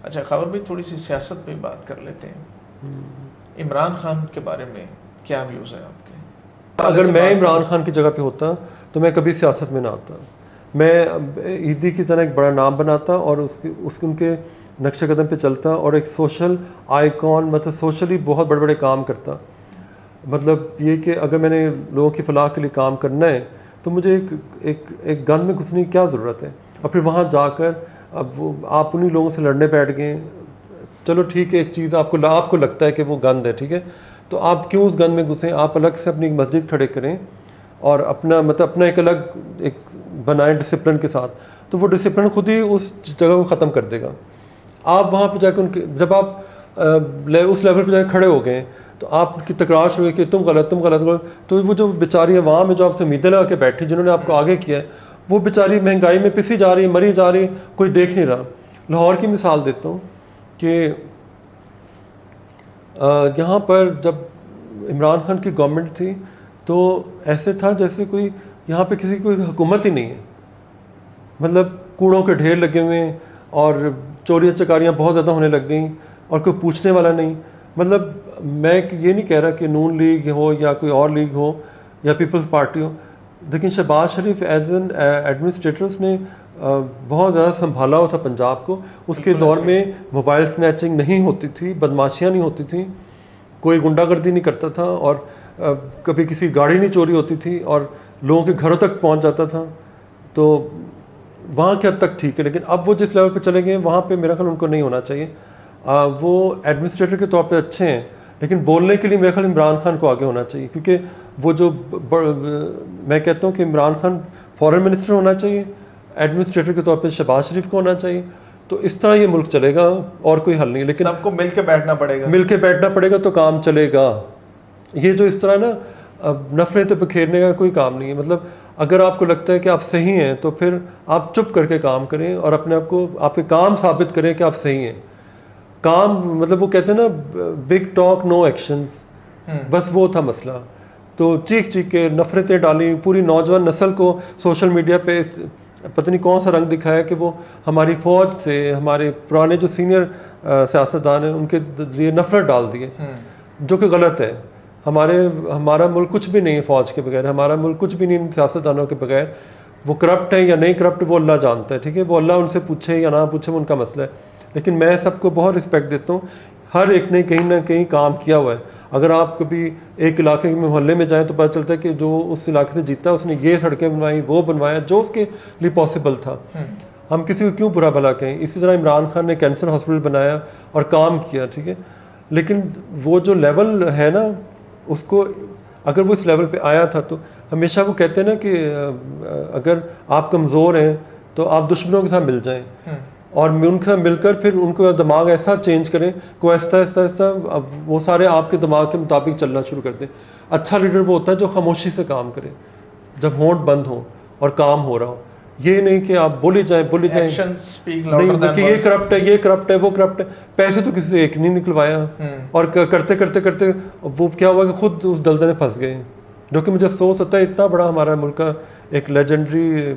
اچھا خبر بھی تھوڑی سی سیاست پہ بات کر لیتے ہیں. عمران خان کے بارے میں کیا ویوز ہیں آپ کے؟ اگر میں عمران خان کی جگہ پہ ہوتا تو میں کبھی سیاست میں نہ آتا. میں عیدی کی طرح ایک بڑا نام بناتا اور ان کے نقش قدم پہ چلتا اور ایک سوشل آئیکن مطلب سوشلی بہت بڑے بڑے کام کرتا. مطلب یہ کہ اگر میں نے لوگوں کی فلاح کے لیے کام کرنا ہے تو مجھے ایک گن میں گھسنے کی کیا ضرورت ہے. اور پھر وہاں جا کر اب وہ آپ انہیں لوگوں سے لڑنے بیٹھ گئے. چلو ٹھیک ہے ایک چیز آپ کو لگتا ہے کہ وہ گند ہے, ٹھیک ہے, تو آپ کیوں اس گند میں گھسیں؟ آپ الگ سے اپنی مسجد کھڑے کریں اور اپنا ایک الگ ایک بنائیں ڈسپلن کے ساتھ, تو وہ ڈسپلن خود ہی اس جگہ کو ختم کر دے گا. آپ وہاں پہ جا کے جب آپ اس لیول پہ جا کے کھڑے ہو گئے تو آپ کی تکراش ہوئی کہ تم غلط, تو وہ جو بیچاری عوام ہے جو آپ سے امیدیں لگا کے بیٹھی, جنہوں نے آپ کو آگے کیا ہے, وہ بیچاری مہنگائی میں پسی جا رہی ہے, مری جا رہی ہے, کوئی دیکھ نہیں رہا. لاہور کی مثال دیتا ہوں کہ یہاں پر جب عمران خان کی گورنمنٹ تھی تو ایسے تھا جیسے کوئی یہاں پہ کسی کوئی حکومت ہی نہیں ہے. مطلب کوڑوں کے ڈھیر لگے ہوئے ہیں اور چوریاں چکاریاں بہت زیادہ ہونے لگ گئیں اور کوئی پوچھنے والا نہیں. مطلب میں یہ نہیں کہہ رہا کہ نون لیگ ہو یا کوئی اور لیگ ہو یا پیپلز پارٹی ہو, لیکن شہباز شریف ایز این ایڈمنسٹریٹر اس نے بہت زیادہ سنبھالا ہوا تھا پنجاب کو. اس کے دور میں موبائل سنیچنگ نہیں ہوتی تھی, بدماشیاں نہیں ہوتی تھیں, کوئی غنڈہ گردی نہیں کرتا تھا, اور کبھی کسی گاڑی نہیں چوری ہوتی تھی, اور لوگوں کے گھروں تک پہنچ جاتا تھا. تو وہاں کی حد تک ٹھیک ہے, لیکن اب وہ جس لیول پہ چلے گئے وہاں پہ میرا خیال ان کو نہیں ہونا چاہیے. وہ ایڈمنسٹریٹر کے طور پہ اچھے ہیں, لیکن بولنے کے لیے میرا خیال عمران خان کو آگے ہونا چاہیے, کیونکہ وہ جو میں کہتا ہوں کہ عمران خان فارن منسٹر ہونا چاہیے, ایڈمنسٹریٹر کے طور پہ شہباز شریف کو ہونا چاہیے. تو اس طرح یہ ملک چلے گا اور کوئی حل نہیں. لیکن سب کو مل کے بیٹھنا پڑے گا تو کام چلے گا. یہ جو اس طرح نا نفرتیں بکھیرنے کا کوئی کام نہیں ہے. مطلب اگر آپ کو لگتا ہے کہ آپ صحیح ہیں تو پھر آپ چپ کر کے کام کریں اور اپنے آپ کو آپ کے کام ثابت کریں کہ آپ صحیح ہیں. کام مطلب وہ کہتے ہیں نا بگ ٹاک نو ایکشن, بس وہ تھا مسئلہ. تو چیخ کے نفرتیں ڈالیں, پوری نوجوان نسل کو سوشل میڈیا پہ پتہ نہیں کون سا رنگ دکھایا کہ وہ ہماری فوج سے, ہمارے پرانے جو سینئر سیاستدان ہیں ان کے لیے نفرت ڈال دیے, جو کہ غلط ہے. ہمارا ملک کچھ بھی نہیں ہے فوج کے بغیر, ہمارا ملک کچھ بھی نہیں سیاستدانوں کے بغیر. وہ کرپٹ ہے یا نہیں کرپٹ وہ اللہ جانتا ہے, ٹھیک ہے, وہ اللہ ان سے پوچھے یا نہ پوچھے وہ ان کا مسئلہ ہے. لیکن میں سب کو بہت رسپیکٹ دیتا ہوں, ہر ایک نے کہیں نہ کہیں کام کیا ہوا ہے. اگر آپ کبھی ایک علاقے میں محلے میں جائیں تو پتہ چلتا ہے کہ جو اس علاقے سے جیتا اس نے یہ سڑکیں بنوائی, وہ بنوایا جو اس کے لیے پاسبل تھا. ہم کسی کو کیوں برا بھلا کہیں. اسی طرح عمران خان نے کینسر ہاسپٹل بنایا اور کام کیا, ٹھیک ہے, لیکن وہ جو لیول ہے نا اس کو اگر وہ اس لیول پہ آیا تھا تو ہمیشہ وہ کہتے ہیں نا کہ اگر آپ کمزور ہیں تو آپ دشمنوں کے ساتھ مل جائیں اور ان کے ساتھ مل کر پھر ان کو دماغ ایسا چینج کریں کہ آہستہ اب وہ سارے آپ کے دماغ کے مطابق چلنا شروع کر دیں. اچھا لیڈر وہ ہوتا ہے جو خاموشی سے کام کرے, جب ہونٹ بند ہو اور کام ہو رہا ہو. یہ نہیں کہ آپ بولی جائیں نہیں کہ یہ کرپٹ ہے وہ کرپٹ ہے. پیسے تو کسی سے ایک نہیں نکلوایا, اور کرتے کرتے کرتے وہ کیا ہوا کہ خود اس دلدل میں پھنس گئے, جو کہ مجھے افسوس ہوتا ہے. اتنا بڑا ہمارا ملک کا ایک لیجنڈری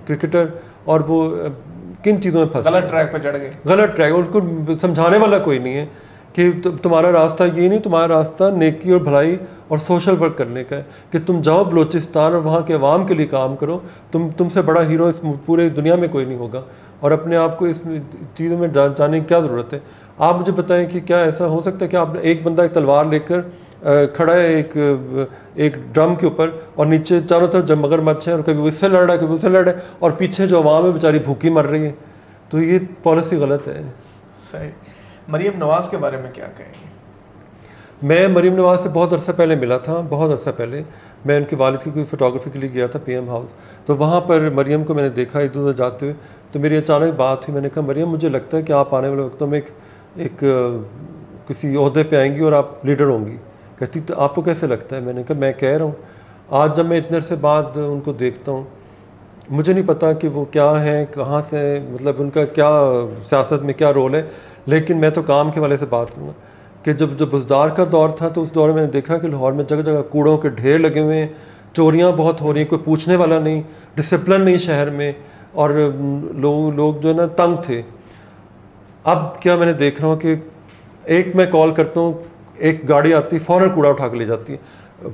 کرکٹر, اور وہ کن چیزوں میں پھنس, غلط ٹریک پہ چڑھ گئے, غلط ٹریک. ان کو سمجھانے والا کوئی نہیں ہے کہ تمہارا راستہ یہ نہیں, تمہارا راستہ نیکی اور بھلائی اور سوشل ورک کرنے کا ہے, کہ تم جاؤ بلوچستان اور وہاں کے عوام کے لیے کام کرو. تم سے بڑا ہیرو اس پورے دنیا میں کوئی نہیں ہوگا, اور اپنے آپ کو اس چیزوں میں جانے کی کیا ضرورت ہے. آپ مجھے بتائیں کہ کیا ایسا ہو سکتا ہے کہ آپ ایک بندہ ایک تلوار لے کر کھڑا ہے ایک ڈرم کے اوپر, اور نیچے چاروں طرف جب مگر مچھ ہے, اور کبھی اس سے لڑ رہا ہے کبھی اس سے لڑ رہا ہے, اور پیچھے جو عوام ہے بیچاری بھوکی مر رہی ہے. تو یہ پالیسی غلط ہے. صحیح. مریم نواز کے بارے میں کیا کہیں گے؟ میں مریم نواز سے بہت عرصہ پہلے ملا تھا, بہت عرصہ پہلے. میں ان کے والد کی کوئی فوٹوگرافی کے لیے گیا تھا پی ایم ہاؤس, تو وہاں پر مریم کو میں نے دیکھا ادھر ادھر جاتے ہوئے. تو میری اچانک بات ہوئی, میں نے کہا مریم مجھے لگتا ہے کہ آپ آنے والے وقتوں میں ایک کسی عہدے پہ آئیں گی اور آپ لیڈر ہوں گی. کہتی تو آپ کو کیسے لگتا ہے؟ میں نے کہا میں کہہ رہا ہوں. آج جب میں اتنے عرصے بعد ان کو دیکھتا ہوں, مجھے نہیں پتا کہ وہ کیا ہیں, کہاں سے, مطلب ان کا کیا سیاست میں کیا رول ہے, لیکن میں تو کام کے والے سے بات کروں گا کہ جب بزدار کا دور تھا تو اس دور میں نے دیکھا کہ لاہور میں جگہ جگہ کوڑوں کے ڈھیر لگے ہوئے ہیں, چوریاں بہت ہو رہی ہیں, کوئی پوچھنے والا نہیں, ڈسپلن نہیں شہر میں, اور لوگ جو ہے نا تنگ تھے. اب کیا میں نے دیکھ رہا ہوں کہ ایک میں کال کرتا ہوں, ایک گاڑی آتی, فوراً کوڑا اٹھا کے لے جاتی ہے,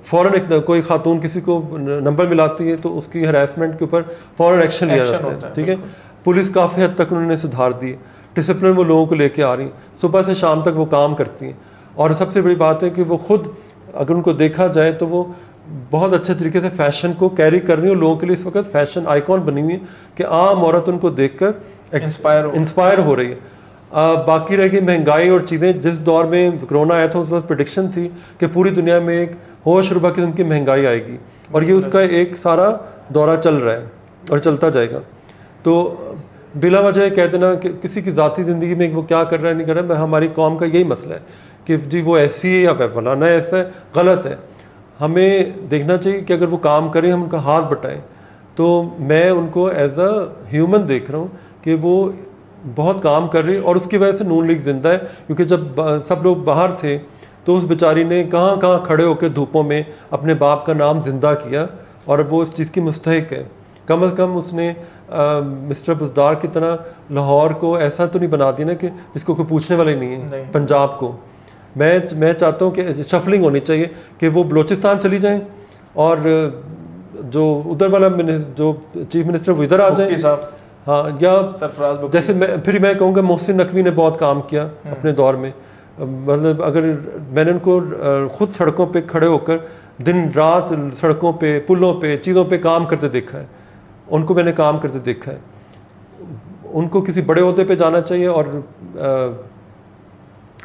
فوراً ایک کوئی خاتون کسی کو نمبر ملاتی ہے تو اس کی ہراسمنٹ کے اوپر فوراً ایکشن لیا جاتا ہے. ٹھیک ہے, پولیس کافی حد تک انہوں نے سدھار دی, ڈسپلن وہ لوگوں کو لے کے آ رہی ہیں, صبح سے شام تک وہ کام کرتی ہیں. اور سب سے بڑی بات ہے کہ وہ خود اگر ان کو دیکھا جائے تو وہ بہت اچھے طریقے سے فیشن کو کیری کر رہی ہیں, اور لوگوں کے لیے اس وقت فیشن آئیکن بنی ہوئی ہے کہ عام عورت ان کو دیکھ کر انسپائر ہو رہی ہے. باقی رہ گئی مہنگائی اور چیزیں. جس دور میں کرونا آیا تھا اس وقت پریڈکشن تھی کہ پوری دنیا میں ایک ہوش ربا قسم کی مہنگائی آئے گی, اور یہ اس کا ایک سارا دورہ چل رہا ہے اور چلتا جائے گا. تو بلا وجہ کہہ دینا کہ کسی کی ذاتی زندگی میں وہ کیا کر رہا ہے نہیں کر رہا ہے, ہماری قوم کا یہی مسئلہ ہے کہ جی وہ ایسی ہے یا فلانا ایسا ہے, غلط ہے. ہمیں دیکھنا چاہیے کہ اگر وہ کام کریں ہم ان کا ہاتھ بٹائیں. تو میں ان کو ایز اے ہیومن دیکھ رہا ہوں کہ وہ بہت کام کر رہی, اور اس کی وجہ سے نون لیگ زندہ ہے. کیونکہ جب سب لوگ باہر تھے تو اس بیچاری نے کہاں کہاں کھڑے ہو کے دھوپوں میں اپنے باپ کا نام زندہ کیا, اور وہ اس چیز کی مستحق ہے. کم از کم اس نے مسٹر بزدار کی طرح لاہور کو ایسا تو نہیں بنا دیا نا کہ جس کو کوئی پوچھنے والا ہی نہیں ہے. پنجاب کو میں چاہتا ہوں کہ شفلنگ ہونی چاہیے کہ وہ بلوچستان چلی جائیں, اور جو ادھر والا جو چیف منسٹر وہ ادھر آ جائیں. ہاں, یا جیسے پھر میں کہوں گا محسن نقوی نے بہت کام کیا اپنے دور میں. مطلب اگر میں نے ان کو خود سڑکوں پہ کھڑے ہو کر دن رات سڑکوں پہ, پلوں پہ, چیزوں پہ کام کرتے دیکھا ہے, ان کو میں نے کام کرتے دیکھا ہے. ان کو کسی بڑے عہدے پہ جانا چاہیے. اور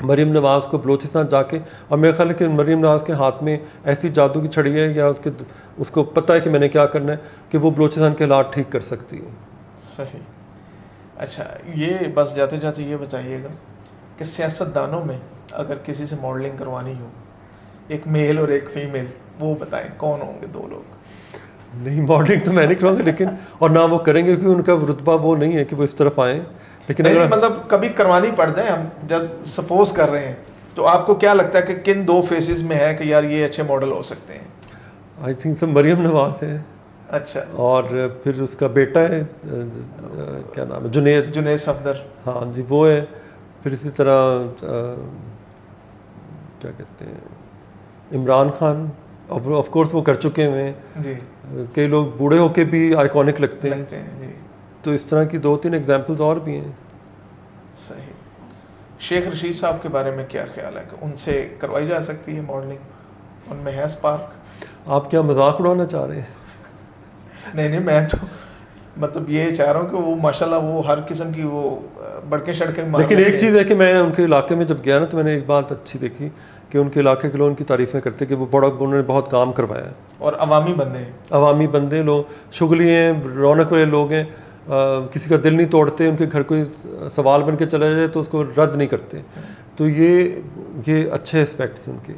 مریم نواز کو بلوچستان جا کے, اور میرا خیال ہے کہ مریم نواز کے ہاتھ میں ایسی جادو کی چھڑی ہے یا اس کو پتہ ہے کہ میں نے کیا کرنا ہے کہ وہ بلوچستان کے حالات ٹھیک کر سکتی ہے. صحیح. اچھا, یہ بس جاتے جاتے یہ بتائیے گا کہ سیاست دانوں میں اگر کسی سے ماڈلنگ کروانی ہو, ایک میل اور ایک فیمیل, وہ بتائیں کون ہوں گے دو لوگ؟ نہیں, ماڈلنگ تو میں نہیں کروں گا, لیکن اور نہ وہ کریں گے کیونکہ ان کا رتبہ وہ نہیں ہے کہ وہ اس طرف آئیں. لیکن اگر مطلب کبھی کروانی پڑ جائے, ہم جسٹ سپوز کر رہے ہیں, تو آپ کو کیا لگتا ہے کہ کن دو فیسز میں ہے کہ یار یہ اچھے ماڈل ہو سکتے ہیں؟ آئی تھنک مریم نواز ہے. اچھا. اور پھر اس کا بیٹا ہے کیا نام ہے, جنید صفدر. ہاں جی, وہ ہے. پھر اسی طرح کیا کہتے ہیں عمران خان, آف کورس وہ کر چکے ہوئے ہیں. جی. کئی لوگ بوڑھے ہو کے بھی آئیکونک لگتے ہیں. جی. تو اس طرح کی 2-3 ایگزامپلز اور بھی ہیں. صحیح. شیخ رشید صاحب کے بارے میں کیا خیال ہے کہ ان سے کروائی جا سکتی ہے ماڈلنگ؟ ان میں ہے اسپارک؟ آپ کیا مذاق اڑانا چاہ رہے ہیں؟ نہیں, میں تو مطلب یہ چاہ رہا ہوں کہ وہ ماشاءاللہ وہ ہر قسم کی وہ بڑکیں شڑکیں مار. لیکن ایک چیز ہے کہ میں ان کے علاقے میں جب گیا نا تو میں نے ایک بات اچھی دیکھی کہ ان کے علاقے کے لوگ ان کی تعریفیں کرتے کہ وہ انہوں نے بہت کام کروایا ہے. اور عوامی بندے لوگ شغلی ہیں, رونق والے لوگ ہیں, کسی کا دل نہیں توڑتے, ان کے گھر کوئی سوال بن کے چلا جائے تو اس کو رد نہیں کرتے. تو یہ اچھے اسپیکٹس ان کے.